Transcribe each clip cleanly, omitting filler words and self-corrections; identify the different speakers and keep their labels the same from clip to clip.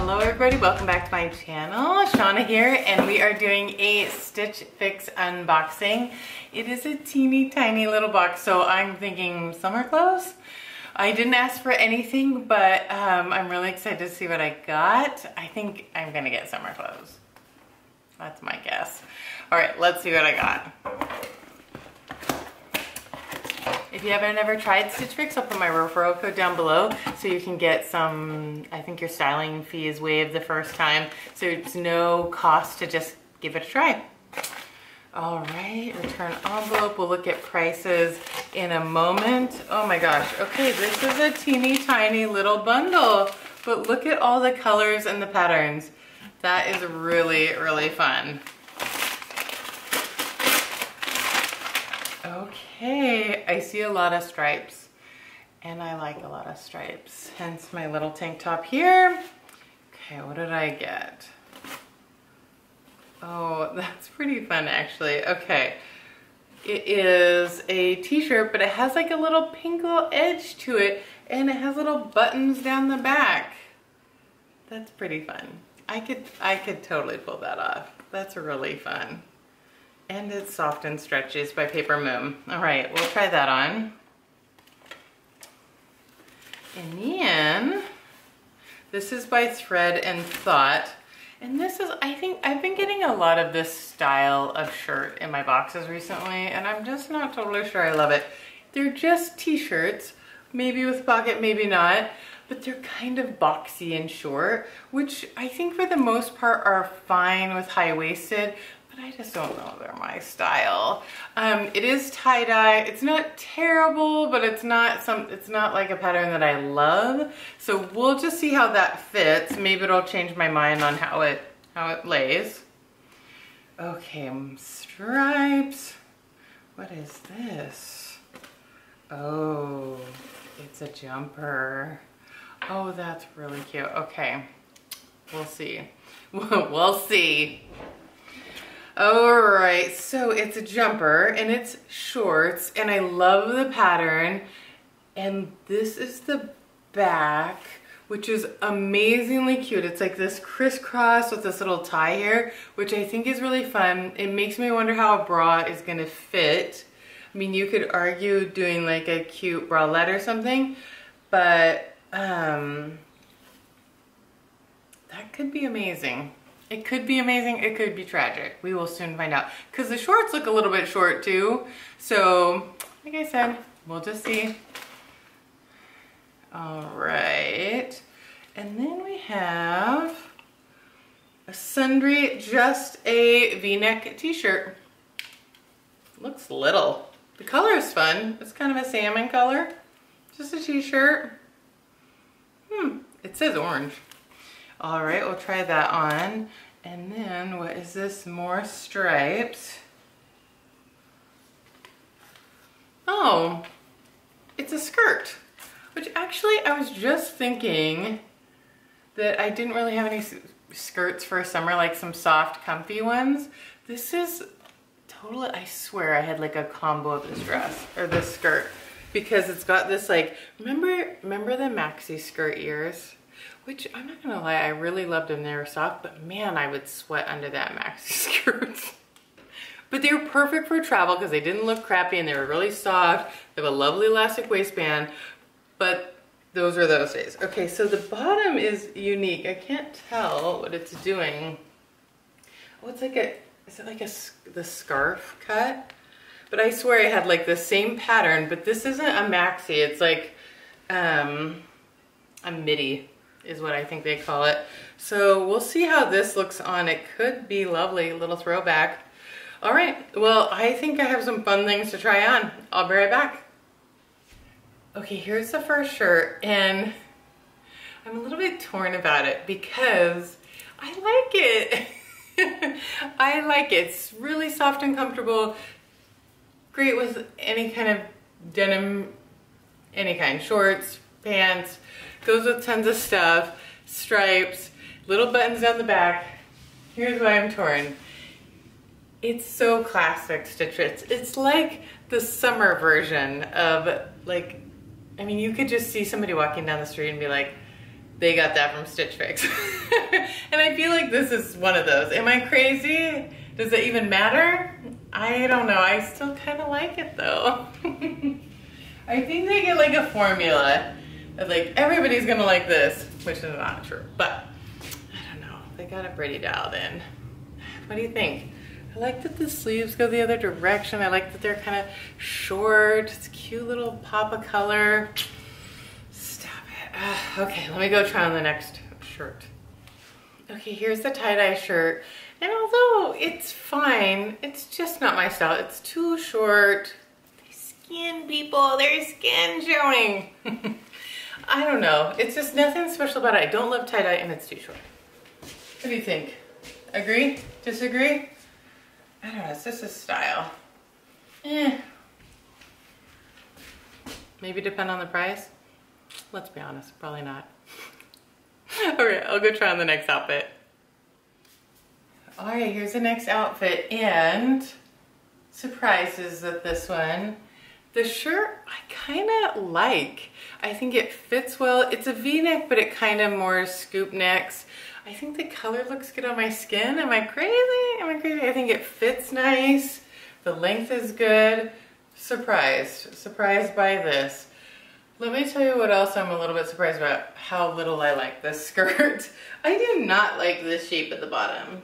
Speaker 1: Hello everybody, welcome back to my channel. Shawna here, and we are doing a Stitch Fix unboxing. It is a teeny tiny little box, so I'm thinking summer clothes. I didn't ask for anything, but I'm really excited to see what I got. I think I'm gonna get summer clothes. That's my guess. All right, let's see what I got. If you haven't ever tried Stitch Fix, I'll put my referral code down below so you can get some, I think your styling fee is waived the first time, so it's no cost to just give it a try. All right, return envelope. We'll look at prices in a moment. Oh my gosh, okay, this is a teeny tiny little bundle, but look at all the colors and the patterns. That is really, really fun. Okay, I see a lot of stripes, and I like a lot of stripes, hence my little tank top here. Okay, what did I get? Oh, that's pretty fun actually. Okay, it is a t-shirt, but it has like a little pink little edge to it, and it has little buttons down the back. That's pretty fun. I could totally pull that off. That's really fun. And it's Soft and Stretchy. It's by Papermoon. All right, we'll try that on. And then, this is by Thread and Thought. And this is, I think, I've been getting a lot of this style of shirt in my boxes recently, and I'm just not totally sure I love it. They're just t-shirts, maybe with pocket, maybe not, but they're kind of boxy and short, which I think for the most part are fine with high-waisted, but I just don't know they're my style. It is tie-dye. It's not terrible, but it's not like a pattern that I love. So we'll just see how that fits. Maybe it'll change my mind on how it lays. Okay, stripes. What is this? Oh, it's a jumper. Oh, that's really cute. Okay, we'll see. We'll see. All right, so it's a jumper and it's shorts, and I love the pattern. And this is the back, which is amazingly cute. It's like this crisscross with this little tie here, which I think is really fun. It makes me wonder how a bra is gonna fit. I mean, you could argue doing like a cute bralette or something, but that could be amazing. It could be amazing, it could be tragic. We will soon find out. Because the shorts look a little bit short too. So, like I said, we'll just see. All right. And then we have a Sundry, just a V-neck t-shirt. Looks little. The color is fun. It's kind of a salmon color. Just a t-shirt. It says orange. All right, we'll try that on. And then, what is this? More stripes. Oh, it's a skirt. Which actually, I was just thinking that I didn't really have any skirts for summer, like some soft, comfy ones. This is totally, I swear I had like a combo of this dress, or this skirt. Because it's got this like, remember the maxi skirt ears? Which, I'm not gonna lie, I really loved them. They were soft, but man, I would sweat under that maxi skirts. But they were perfect for travel because they didn't look crappy and they were really soft. They have a lovely elastic waistband, but those are those days. Okay, so the bottom is unique. I can't tell what it's doing. Oh, it's like is it like the scarf cut? But I swear I had like the same pattern, but this isn't a maxi. It's like a midi is what I think they call it. So we'll see how this looks on. It could be lovely, little throwback. All right, well, I think I have some fun things to try on. I'll be right back. Okay, here's the first shirt, and I'm a little bit torn about it because I like it. I like it. It's really soft and comfortable. Great with any kind of denim, any kind, shorts, pants, goes with tons of stuff, stripes, little buttons down the back. Here's why I'm torn. It's so classic Stitch Fix. It's like the summer version of like, I mean, you could just see somebody walking down the street and be like, they got that from Stitch Fix. And I feel like this is one of those. Am I crazy? Does it even matter? I don't know. I still kind of like it though. I think they get like a formula of like everybody's gonna like this, which is not true, but I don't know. They got it pretty dialed in. What do you think? I like that the sleeves go the other direction. I like that they're kind of short. It's a cute little pop of color. Stop it. Okay, let me go try on the next shirt. Okay, here's the tie-dye shirt. And although it's fine, it's just not my style. It's too short. Skin, people, there's skin showing. I don't know. It's just nothing special about it. I don't love tie-dye and it's too short. What do you think? Agree? Disagree? I don't know. It's just a style. Maybe depend on the price? Let's be honest. Probably not. Alright, I'll go try on the next outfit. Alright, here's the next outfit. And surprises with this one. The shirt I kind of like. I think it fits well. It's a V-neck, but it kind of more scoop necks. I think the color looks good on my skin. Am I crazy? Am I crazy? I think it fits nice. The length is good. Surprised. Surprised by this. Let me tell you what else I'm a little bit surprised about. How little I like this skirt. I do not like this shape at the bottom.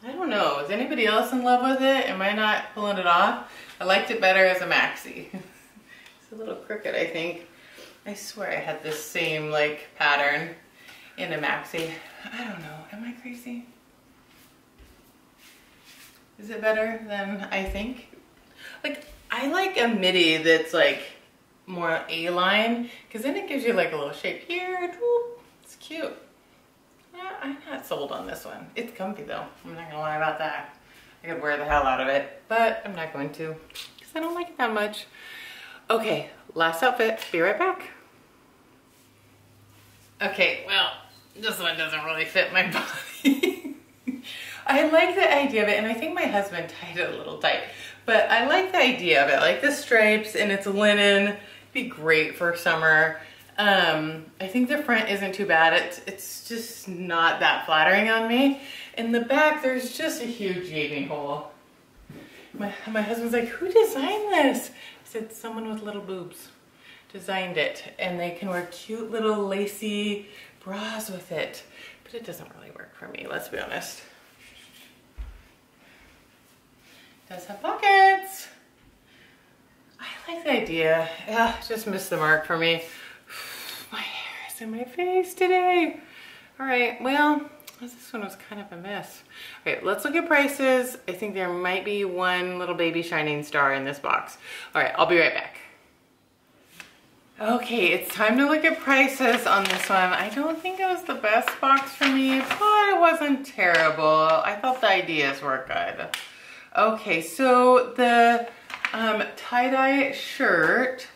Speaker 1: I don't know. Is anybody else in love with it? Am I not pulling it off? I liked it better as a maxi. It's a little crooked, I think. I swear I had this same like pattern in a maxi. I don't know. Am I crazy? Is it better than I think? Like, I like a midi that's like more A-line, because then it gives you like a little shape here. It's cute. I'm not sold on this one. It's comfy though. I'm not gonna lie about that. I could wear the hell out of it, but I'm not going to because I don't like it that much. Okay, last outfit. Be right back. Okay, well, this one doesn't really fit my body. I like the idea of it, and I think my husband tied it a little tight, but I like the idea of it. Like the stripes, and it's linen. It'd be great for summer. I think the front isn't too bad. It's just not that flattering on me. In the back, there's just a huge gaping hole. My husband's like, who designed this? I said, someone with little boobs designed it, and they can wear cute little lacy bras with it. But it doesn't really work for me, let's be honest. It does have pockets. I like the idea. Yeah, just missed the mark for me. My hair is in my face today. All right, well, this one was kind of a mess. Okay, let's look at prices. I think there might be one little baby shining star in this box. All right, I'll be right back. Okay, it's time to look at prices on this one. I don't think it was the best box for me, but it wasn't terrible. I thought the ideas were good. Okay, so the tie-dye shirt,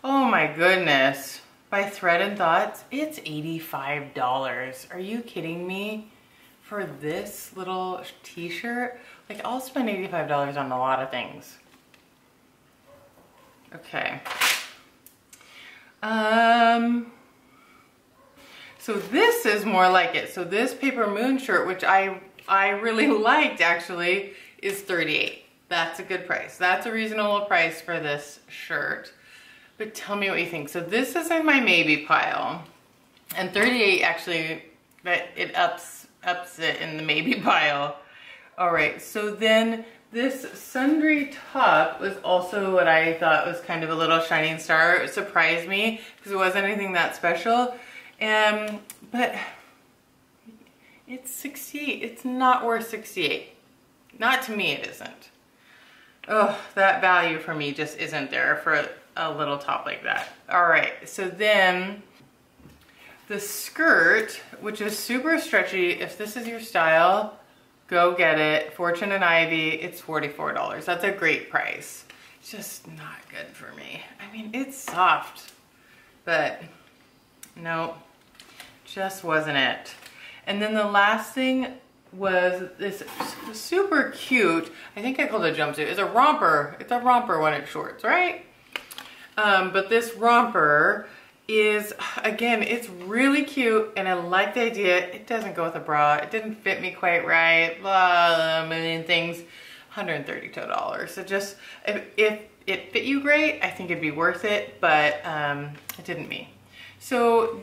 Speaker 1: oh my goodness. By Thread and Thoughts, it's $85. Are you kidding me? For this little t-shirt? Like, I'll spend $85 on a lot of things. Okay. So this is more like it. So this Papermoon shirt, which I really liked actually, is $38. That's a good price. That's a reasonable price for this shirt. But tell me what you think. So this is in my maybe pile. And $38 actually, it ups it in the maybe pile. All right, so then this Sundry top was also what I thought was kind of a little shining star. It surprised me because it wasn't anything that special. But it's 68. It's not worth 68. Not to me, it isn't. Oh, that value for me just isn't there for a little top like that. All right, so then the skirt, which is super stretchy. If this is your style, go get it. Fortune and Ivy, it's $44. That's a great price. It's just not good for me. I mean, it's soft, but no, just wasn't it. And then the last thing was this super cute, I think I called it a jumpsuit. It's a romper. It's a romper when it's shorts, right? But this romper is, again, it's really cute and I like the idea. It doesn't go with a bra. It didn't fit me quite right. Blah, a million things. $132. So just, if it fit you great, I think it'd be worth it, but it didn't me. So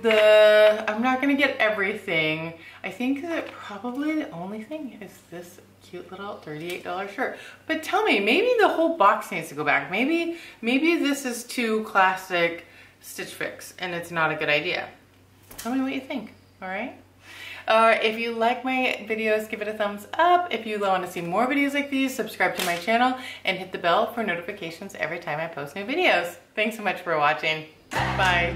Speaker 1: I'm not gonna get everything. I think that probably the only thing is this cute little $38 shirt. But tell me, maybe the whole box needs to go back. Maybe this is too classic Stitch Fix and it's not a good idea. Tell me what you think, all right? If you like my videos, give it a thumbs up. If you want to see more videos like these, subscribe to my channel and hit the bell for notifications every time I post new videos. Thanks so much for watching. Bye.